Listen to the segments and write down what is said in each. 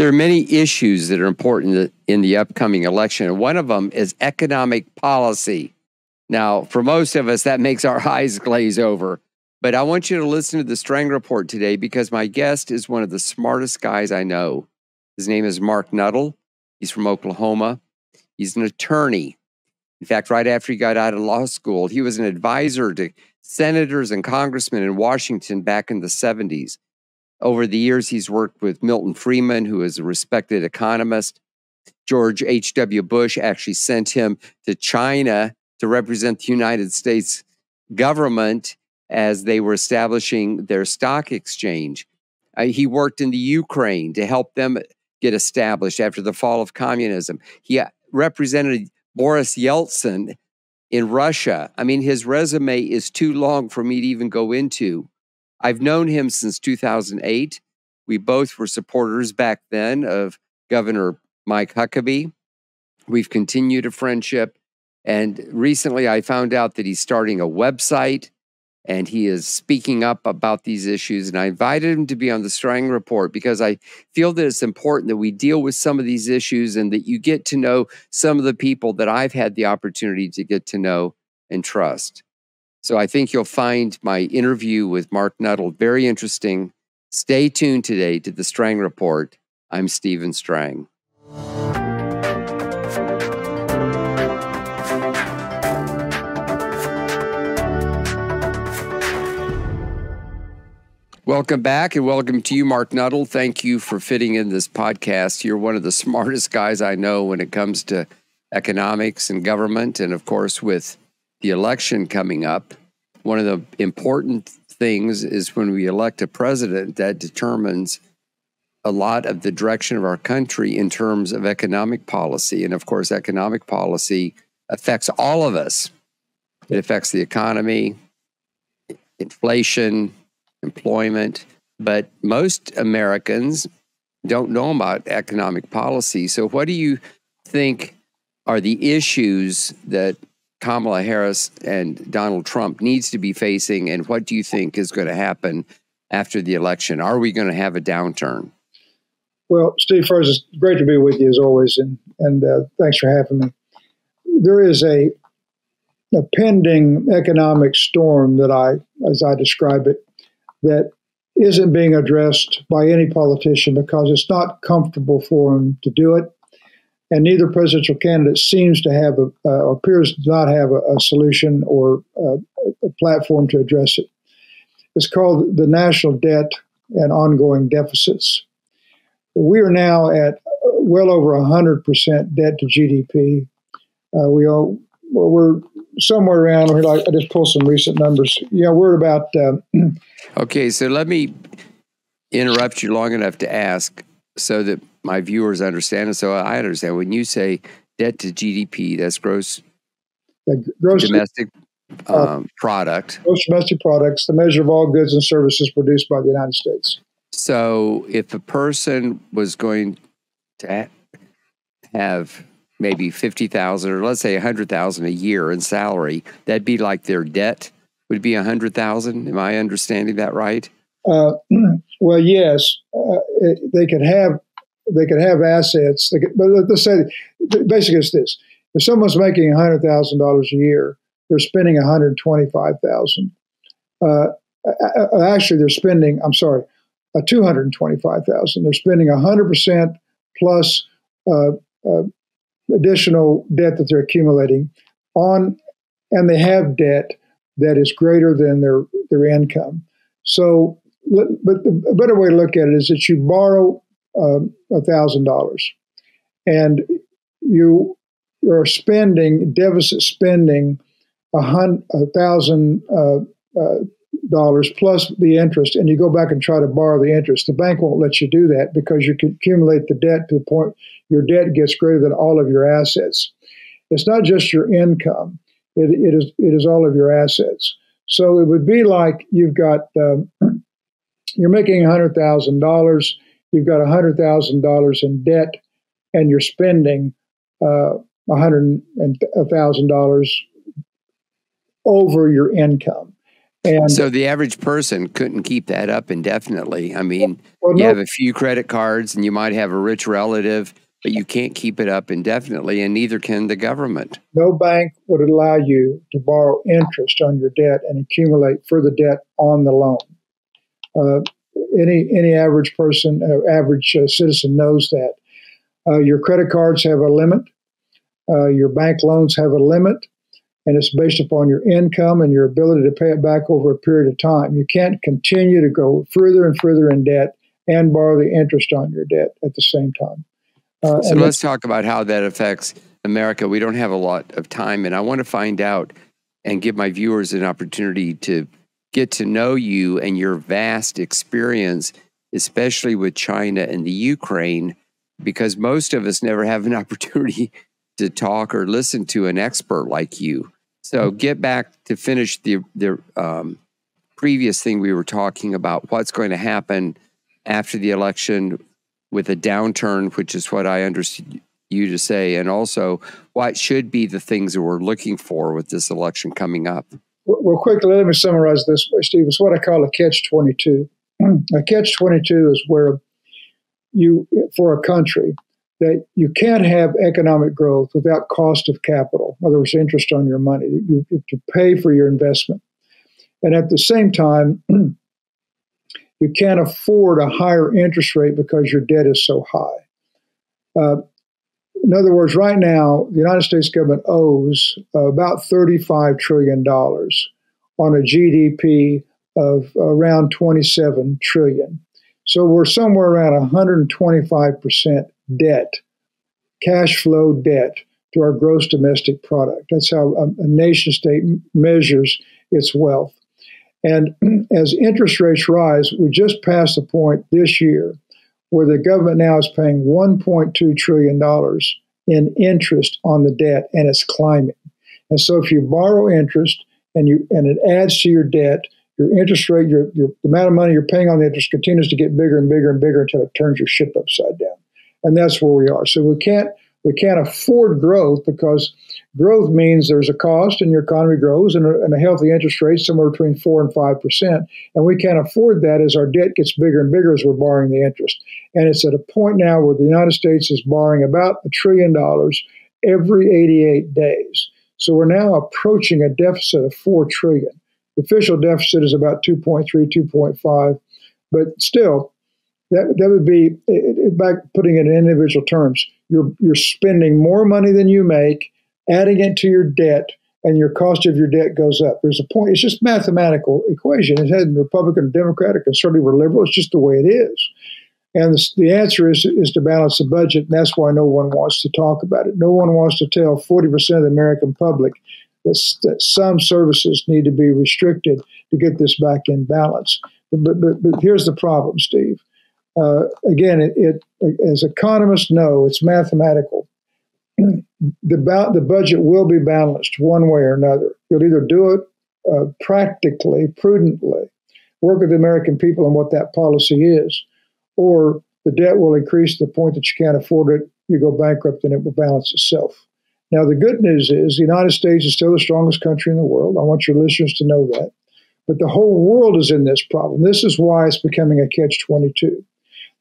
There are many issues that are important in the upcoming election, and one of them is economic policy. Now, for most of us, that makes our eyes glaze over. But I want you to listen to the Strang Report today because my guest is one of the smartest guys I know. His name is Marc Nuttle. He's from Oklahoma. He's an attorney. In fact, right after he got out of law school, he was an advisor to senators and congressmen in Washington back in the 70s. Over the years, he's worked with Milton Friedman, who is a respected economist. George H.W. Bush actually sent him to China to represent the United States government as they were establishing their stock exchange. He worked in the Ukraine to help them get established after the fall of communism. He represented Boris Yeltsin in Russia. I mean, his resume is too long for me to even go into. I've known him since 2008. We both were supporters back then of Governor Mike Huckabee. We've continued a friendship. And recently I found out that he's starting a website and he is speaking up about these issues. And I invited him to be on the Strang Report because I feel that it's important that we deal with some of these issues and that you get to know some of the people that I've had the opportunity to get to know and trust. So I think you'll find my interview with Marc Nuttle very interesting. Stay tuned today to the Strang Report. I'm Stephen Strang. Welcome back and welcome to you, Marc Nuttle. Thank you for fitting in this podcast. You're one of the smartest guys I know when it comes to economics and government. And of course, with the election coming up, one of the important things is when we elect a president that determines a lot of the direction of our country in terms of economic policy. And of course, economic policy affects all of us. It affects the economy, inflation, employment, but most Americans don't know about economic policy. So what do you think are the issues that Kamala Harris and Donald Trump needs to be facing, and what do you think is going to happen after the election? Are we going to have a downturn? Well, Steve, first, it's great to be with you as always, and thanks for having me. There is a pending economic storm that as I describe it, that isn't being addressed by any politician because it's not comfortable for them to do it. And neither presidential candidate seems to have or appears to not have a solution or a platform to address it. It's called the national debt and ongoing deficits. We are now at well over 100% debt to GDP. We're somewhere around, I just pulled some recent numbers. We're about... Okay, so let me interrupt you long enough to ask so that my viewers understand, and so I understand. When you say debt to GDP, that's gross domestic product. Gross domestic products, the measure of all goods and services produced by the United States. So if a person was going to have maybe $50,000 or let's say $100,000 a year in salary, that'd be like their debt would be $100,000. Am I understanding that right? Well, yes, they could have assets. But let's say basically it's this: if someone's making $100,000 a year, they're spending $125,000. Actually, they're spending. I'm sorry, $225,000. They're spending 100% plus additional debt that they're accumulating on, and they have debt that is greater than their income. So, but the better way to look at it is that you borrow $1,000, and you are spending deficit spending $1,000 plus the interest, and you go back and try to borrow the interest. The bank won't let you do that because you can accumulate the debt to the point your debt gets greater than all of your assets. It's not just your income; it is all of your assets. So it would be like you've got you're making $100,000, you've got $100,000 in debt, and you're spending $100,000 over your income. And So the average person couldn't keep that up indefinitely. I mean, well, you no, have a few credit cards and you might have a rich relative, but you can't keep it up indefinitely, and neither can the government. no bank would allow you to borrow interest on your debt and accumulate further debt on the loan. Uh, any average person, average citizen knows that. Your credit cards have a limit. Your bank loans have a limit, and it's based upon your income and your ability to pay it back over a period of time. You can't continue to go further and further in debt and borrow the interest on your debt at the same time. So let's talk about how that affects America. We don't have a lot of time, and I want to find out and give my viewers an opportunity to get to know you and your vast experience, especially with China and the Ukraine, because most of us never have an opportunity to talk or listen to an expert like you. So get back to finish the previous thing we were talking about, what's going to happen after the election with a downturn, which is what I understood you to say, and also what should be the things that we're looking for with this election coming up. Well, quickly, let me summarize this, Steve. It's what I call a catch-22. A catch-22 is where for a country, that you can't have economic growth without cost of capital, in other words, interest on your money. You have to pay for your investment. And at the same time, you can't afford a higher interest rate because your debt is so high. In other words, right now, the United States government owes about $35 trillion on a GDP of around $27 trillion. So we're somewhere around 125% debt, cash flow debt to our gross domestic product. That's how a nation state measures its wealth. And as interest rates rise, we just passed the point this year where the government now is paying $1.2 trillion in interest on the debt, and it's climbing. And so if you borrow interest and it adds to your debt, your interest rate, the amount of money you're paying on the interest continues to get bigger and bigger and bigger until it turns your ship upside down. And that's where we are. So we can't afford growth, because growth means there's a cost and your economy grows, and a healthy interest rate somewhere between 4 and 5%. And we can't afford that as our debt gets bigger and bigger as we're borrowing the interest. And it's at a point now where the United States is borrowing about $1 trillion every 88 days. So we're now approaching a deficit of $4 trillion. The official deficit is about 2.3, 2.5, but still, that would be, back putting it in individual terms, you're spending more money than you make, adding it to your debt, and your cost of your debt goes up. There's a point. It's just mathematical equation. It hasn't Republican, Democratic, conservative, or liberal. It's just the way it is. And the answer is to balance the budget, and that's why no one wants to talk about it. No one wants to tell 40% of the American public that some services need to be restricted to get this back in balance. But here's the problem, Steve. Again, as economists know, it's mathematical. The budget will be balanced one way or another. You'll either do it practically, prudently, work with the American people on what that policy is, or the debt will increase to the point that you can't afford it, you go bankrupt, and it will balance itself. Now, the good news is the United States is still the strongest country in the world. I want your listeners to know that. But the whole world is in this problem. This is why it's becoming a catch-22.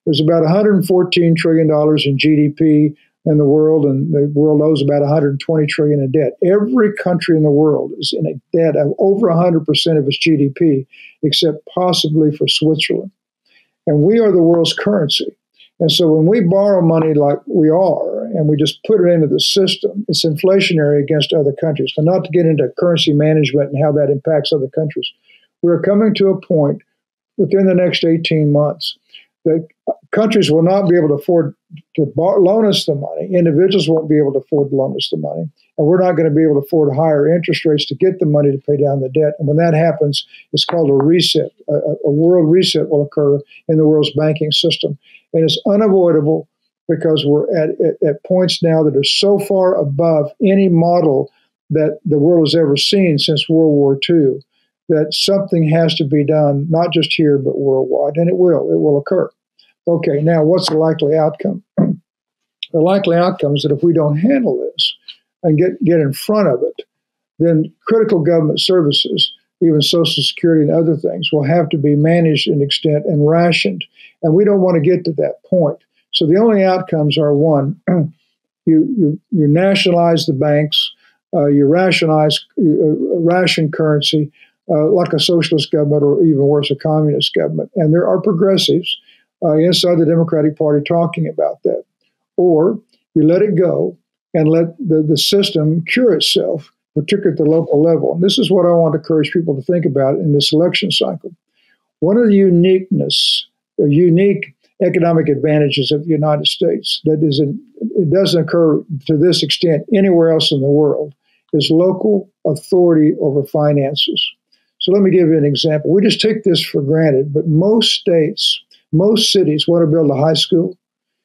There's about $114 trillion in GDP in the world, and the world owes about $120 trillion in debt. Every country in the world is in a debt of over 100% of its GDP, except possibly for Switzerland. And we are the world's currency. And so when we borrow money like we are, and we just put it into the system, it's inflationary against other countries. So not to get into currency management and how that impacts other countries, we're coming to a point within the next 18 months that countries will not be able to afford to loan us the money. Individuals won't be able to afford to loan us the money. And we're not going to be able to afford higher interest rates to get the money to pay down the debt. And when that happens, it's called a reset. A world reset will occur in the world's banking system. And it's unavoidable because we're at points now that are so far above any model that the world has ever seen since World War II, that something has to be done, not just here, but worldwide. And it will occur. Okay, now what's the likely outcome? The likely outcome is that if we don't handle this and get in front of it, then critical government services even Social Security and other things, will have to be managed in extent and rationed. And we don't want to get to that point. So the only outcomes are, one, you nationalize the banks, you ration currency, like a socialist government or even worse, a communist government. And there are progressives inside the Democratic Party talking about that. Or you let it go and let the system cure itself, particularly at the local level. And this is what I want to encourage people to think about in this election cycle. One of the unique economic advantages of the United States that it doesn't occur to this extent anywhere else in the world is local authority over finances. So let me give you an example. We just take this for granted, but most states, most cities want to build a high school.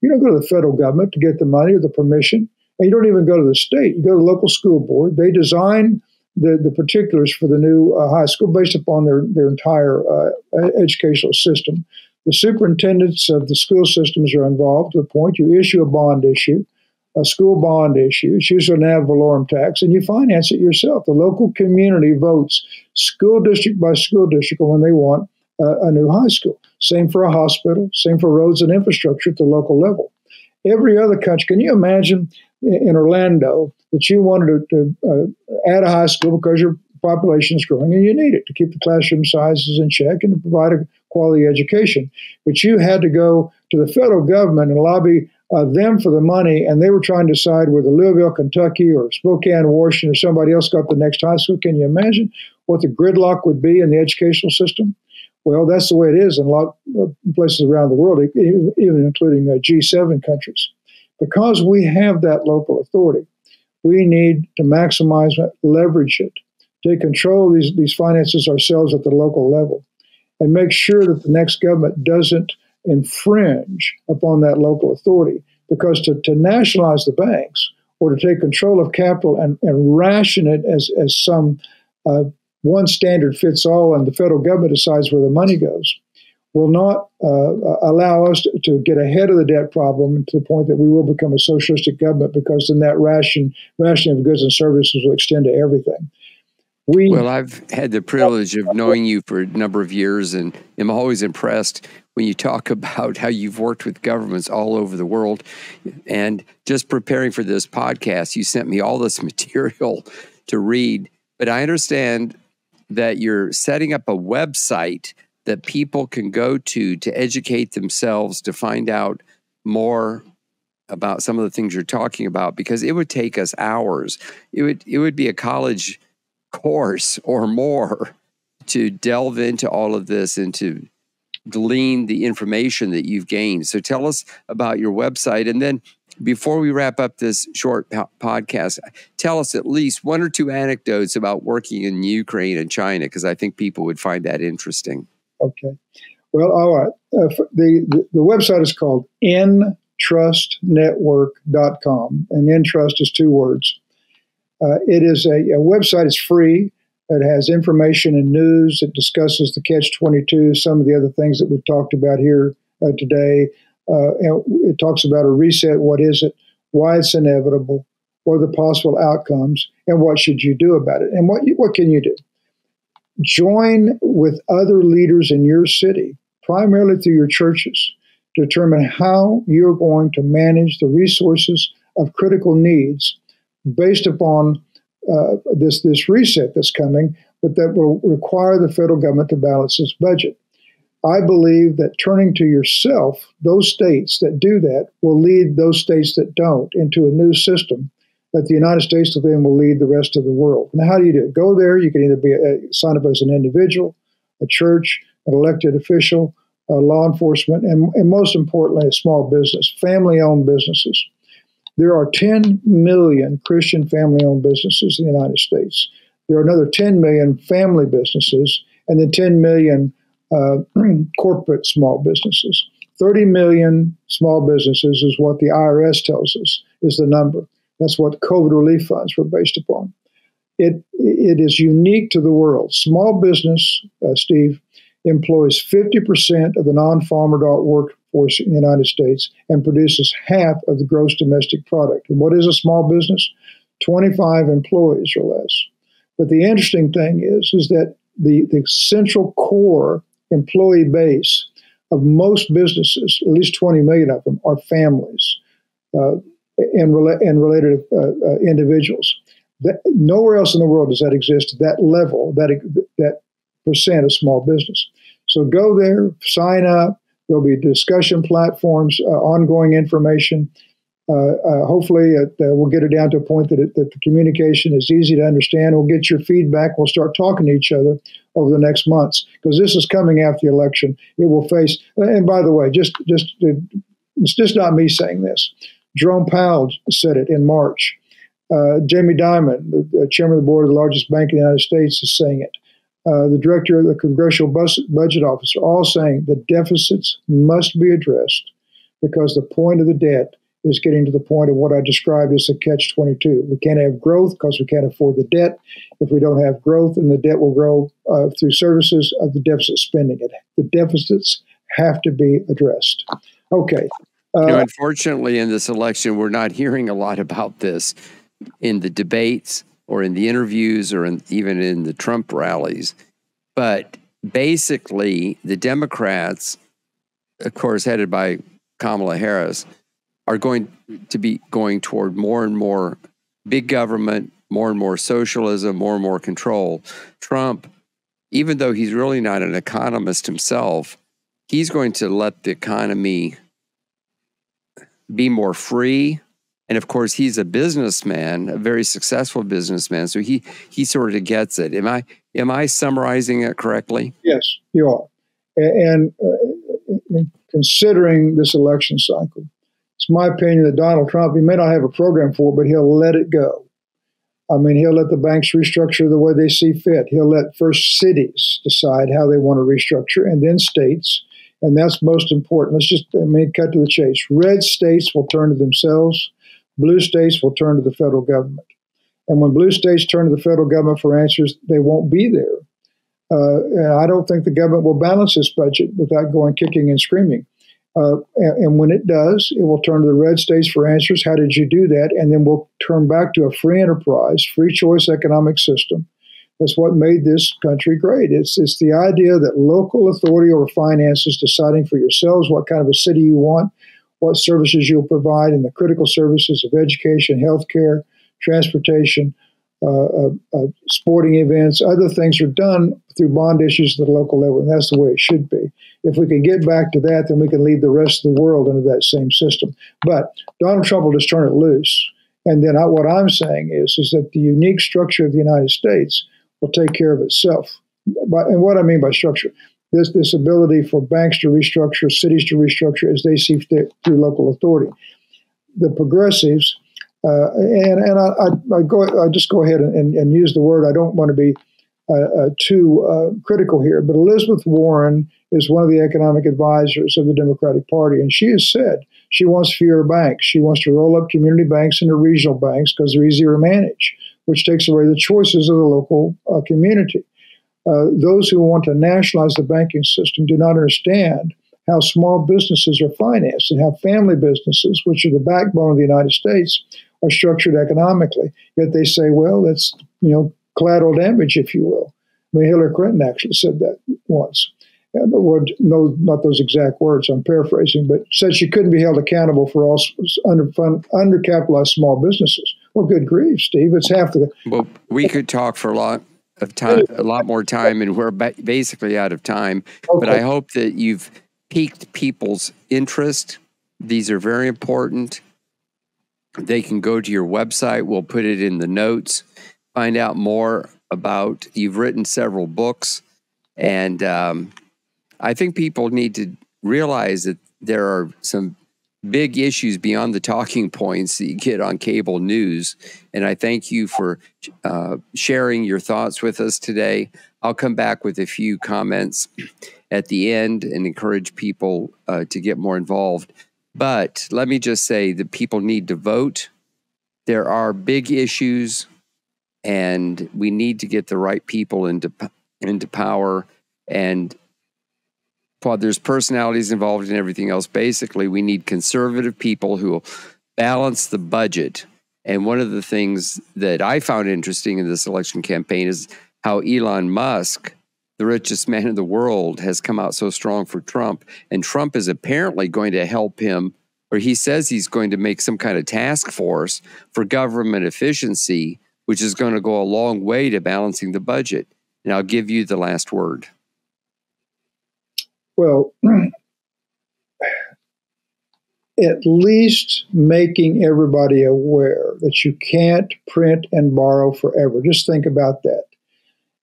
You don't go to the federal government to get the money or the permission, and you don't even go to the state. You go to the local school board. They design the particulars for the new high school based upon their entire educational system. The superintendents of the school systems are involved to the point you issue a bond issue, a school bond issue. It's usually an ad valorem tax, and you finance it yourself. The local community votes school district by school district when they want a new high school. Same for a hospital, same for roads and infrastructure at the local level. Every other country, can you imagine in Orlando that you wanted to add a high school because your population is growing and you need it to keep the classroom sizes in check and to provide a quality education. But you had to go to the federal government and lobby them for the money, and they were trying to decide whether Louisville, Kentucky, or Spokane, Washington, or somebody else got the next high school. Can you imagine what the gridlock would be in the educational system? Well, that's the way it is in a lot of places around the world, even including G7 countries. Because we have that local authority, we need to maximize it, leverage it, take control of these finances ourselves at the local level, and make sure that the next government doesn't infringe upon that local authority. Because to nationalize the banks or to take control of capital and ration it as some one standard fits all and the federal government decides where the money goes, will not allow us to get ahead of the debt problem to the point that we will become a socialistic government, because then that rationing of goods and services will extend to everything. Well, I've had the privilege of knowing you for a number of years, and I'm always impressed when you talk about how you've worked with governments all over the world. And just preparing for this podcast, you sent me all this material to read. But I understand that you're setting up a website that people can go to educate themselves, to find out more about some of the things you're talking about, because it would take us hours. It would be a college course or more to delve into all of this and to glean the information that you've gained. So tell us about your website. And then before we wrap up this short podcast, tell us at least one or two anecdotes about working in Ukraine and China, because I think people would find that interesting. Okay. Well, all right. The website is called ntrustnetwork.com, and ntrust is two words. It is a website. It's free. It has information and news. It discusses the Catch-22, some of the other things that we've talked about here today. And it talks about a reset. What is it? Why it's inevitable? What are the possible outcomes? And what should you do about it? And what can you do? Join with other leaders in your city, primarily through your churches, to determine how you're going to manage the resources of critical needs based upon this reset that's coming, but that will require the federal government to balance its budget. I believe that turning to yourself, those states that do that will lead those states that don't into a new system that the United States then will lead the rest of the world. Now, how do you do it? Go there. You can either sign up as an individual, a church, an elected official, law enforcement, and most importantly, a small business, family-owned businesses. There are 10 million Christian family-owned businesses in the United States. There are another 10 million family businesses, and then 10 million corporate small businesses. 30 million small businesses is what the IRS tells us is the number. That's what COVID relief funds were based upon. It is unique to the world. Small business, Steve, employs 50% of the non-farm adult workforce in the United States and produces half of the gross domestic product. And what is a small business? 25 employees or less. But the interesting thing is that the central core employee base of most businesses, at least 20 million of them, are families and related individuals. Nowhere else in the world does that exist at that level, that percent of small business. So go there, sign up. There'll be discussion platforms, ongoing information. Hopefully, we'll get it down to a point that the communication is easy to understand. We'll get your feedback. We'll start talking to each other over the next months, because this is coming after the election. It will face. And by the way, it's just not me saying this. Jerome Powell said it in March. Jamie Dimon, the chairman of the board of the largest bank in the United States, is saying it. The director of the Congressional Budget Office are all saying the deficits must be addressed, because the point of the debt is getting to the point of what I described as a catch-22. We can't have growth because we can't afford the debt. If we don't have growth, then the debt will grow through services of the deficit spending. The deficits have to be addressed. Okay. Unfortunately, in this election, we're not hearing a lot about this in the debates or in the interviews or even in the Trump rallies. But basically, the Democrats, of course, headed by Kamala Harris, are going to be going toward more and more big government, more and more socialism, more and more control. Trump, even though he's really not an economist himself, he's going to let the economy be more free. And of course, he's a businessman, a very successful businessman. So he sort of gets it. Am I summarizing it correctly? Yes, you are. And considering this election cycle, it's my opinion that Donald Trump, he may not have a program for it, but he'll let it go. I mean, he'll let the banks restructure the way they see fit. He'll let first cities decide how they want to restructure, and then states. And that's most important. Let's just cut to the chase. Red states will turn to themselves. Blue states will turn to the federal government. And when blue states turn to the federal government for answers, they won't be there. And I don't think the government will balance this budget without going kicking and screaming. And when it does, it will turn to the red states for answers. How did you do that? And then we'll turn back to a free enterprise, free choice economic system. That's what made this country great. It's the idea that local authority over finances, deciding for yourselves what kind of a city you want, what services you'll provide, and the critical services of education, healthcare, transportation, sporting events, other things are done through bond issues at the local level, and that's the way it should be. If we can get back to that, then we can lead the rest of the world into that same system. But Donald Trump will just turn it loose. And then what I'm saying is that the unique structure of the United States will take care of itself. And what I mean by structure, this ability for banks to restructure, cities to restructure as they see fit through local authority. The progressives, I just go ahead and use the word. I don't want to be too critical here, but Elizabeth Warren is one of the economic advisors of the Democratic Party, and she has said she wants fewer banks. She wants to roll up community banks into regional banks because they're easier to manage, which takes away the choices of the local community. Those who want to nationalize the banking system do not understand how small businesses are financed and how family businesses, which are the backbone of the United States, are structured economically. Yet they say, well, that's collateral damage, if you will. I mean, Hillary Clinton actually said that once. No, not those exact words, I'm paraphrasing, but said she couldn't be held accountable for all undercapitalized small businesses. Well, good grief, Steve, it's half the... Well, we could talk for a lot more time, and we're basically out of time. Okay. But I hope that you've piqued people's interest. These are very important. They can go to your website. We'll put it in the notes. Find out more about, you've written several books, and I think people need to realize that there are some big issues beyond the talking points that you get on cable news. And I thank you for sharing your thoughts with us today. I'll come back with a few comments at the end and encourage people to get more involved. But let me just say that people need to vote. There are big issues, and we need to get the right people into power. And while there's personalities involved in everything else, basically we need conservative people who will balance the budget. And one of the things that I found interesting in this election campaign is how Elon Musk the richest man in the world, has come out so strong for Trump. And Trump is apparently going to help him, or he says he's going to make some kind of task force for government efficiency, which is going to go a long way to balancing the budget. And I'll give you the last word. Well, at least making everybody aware that you can't print and borrow forever. Just think about that.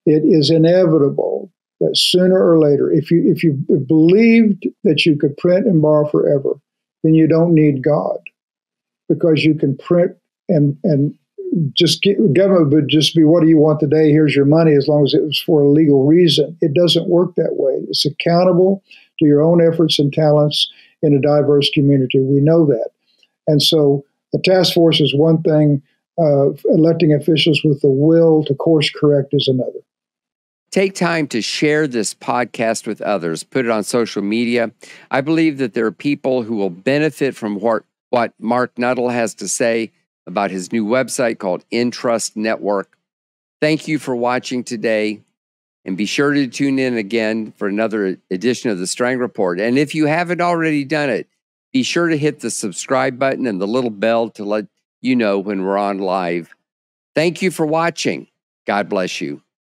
It is inevitable that sooner or later, if you believed that you could print and borrow forever, then you don't need God, because you can print and just government would just be, what do you want today? Here's your money, as long as it was for a legal reason. It doesn't work that way. It's accountable to your own efforts and talents in a diverse community. We know that. And so a task force is one thing. Electing officials with the will to course correct is another. Take time to share this podcast with others. Put it on social media. I believe that there are people who will benefit from what Marc Nuttle has to say about his new website called Entrust Network. Thank you for watching today, and be sure to tune in again for another edition of the Strang Report. And if you haven't already done it, be sure to hit the subscribe button and the little bell to let you know when we're on live. Thank you for watching. God bless you.